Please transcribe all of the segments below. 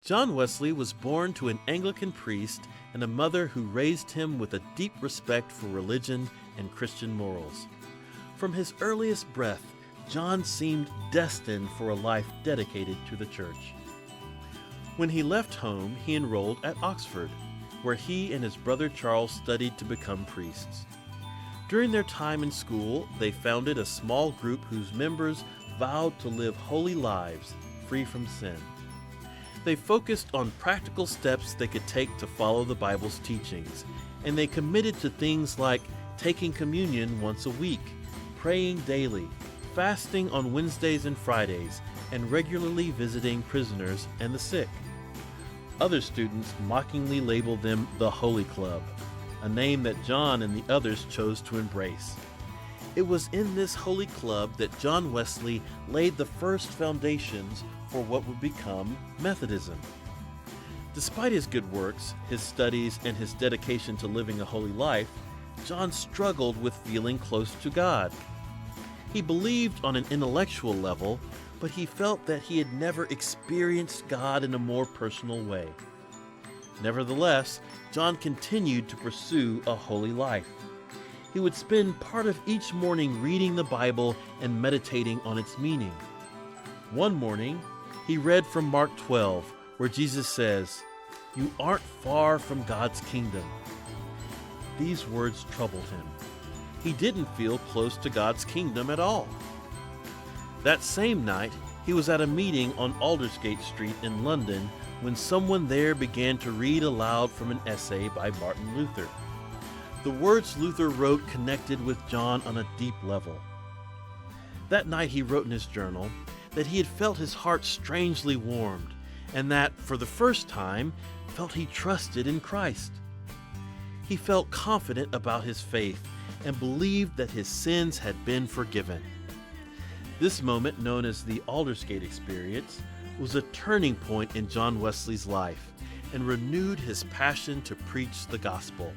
John Wesley was born to an Anglican priest and a mother who raised him with a deep respect for religion and Christian morals. From his earliest breath, John seemed destined for a life dedicated to the church. When he left home, he enrolled at Oxford, where he and his brother Charles studied to become priests. During their time in school, they founded a small group whose members vowed to live holy lives, free from sin. They focused on practical steps they could take to follow the Bible's teachings, and they committed to things like taking communion once a week, praying daily, fasting on Wednesdays and Fridays, and regularly visiting prisoners and the sick. Other students mockingly labeled them the Holy Club, a name that John and the others chose to embrace. It was in this holy club that John Wesley laid the first foundations for what would become Methodism. Despite his good works, his studies, and his dedication to living a holy life, John struggled with feeling close to God. He believed on an intellectual level, but he felt that he had never experienced God in a more personal way. Nevertheless, John continued to pursue a holy life. He would spend part of each morning reading the Bible and meditating on its meaning. One morning, he read from Mark 12, where Jesus says, "You aren't far from God's kingdom." These words troubled him. He didn't feel close to God's kingdom at all. That same night, he was at a meeting on Aldersgate Street in London when someone there began to read aloud from an essay by Martin Luther. The words Luther wrote connected with John on a deep level. That night he wrote in his journal that he had felt his heart strangely warmed, and that, for the first time, felt he trusted in Christ. He felt confident about his faith and believed that his sins had been forgiven. This moment, known as the Aldersgate experience, was a turning point in John Wesley's life and renewed his passion to preach the gospel.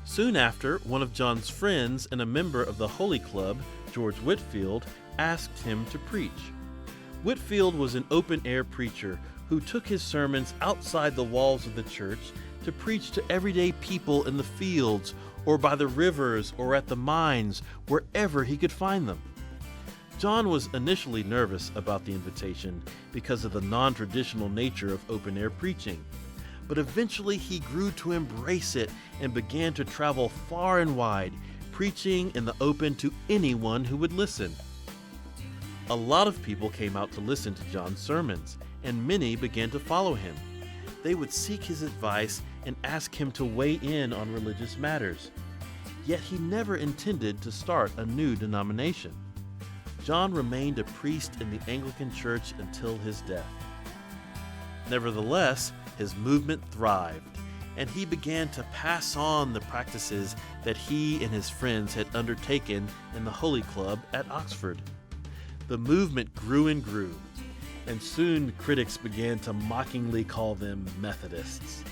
Soon after, one of John's friends and a member of the Holy Club, George Whitefield, asked him to preach. Whitefield was an open-air preacher who took his sermons outside the walls of the church to preach to everyday people in the fields or by the rivers or at the mines, wherever he could find them. John was initially nervous about the invitation because of the non-traditional nature of open-air preaching, but eventually he grew to embrace it and began to travel far and wide, preaching in the open to anyone who would listen. A lot of people came out to listen to John's sermons, and many began to follow him. They would seek his advice and ask him to weigh in on religious matters. Yet he never intended to start a new denomination. John remained a priest in the Anglican Church until his death. Nevertheless, his movement thrived, and he began to pass on the practices that he and his friends had undertaken in the Holy Club at Oxford. The movement grew and grew, and soon critics began to mockingly call them Methodists,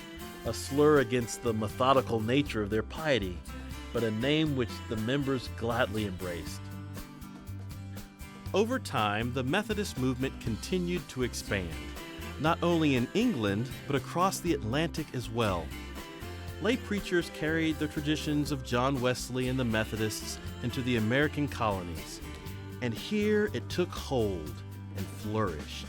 a slur against the methodical nature of their piety, but a name which the members gladly embraced. Over time, the Methodist movement continued to expand, not only in England, but across the Atlantic as well. Lay preachers carried the traditions of John Wesley and the Methodists into the American colonies, and here it took hold and flourished.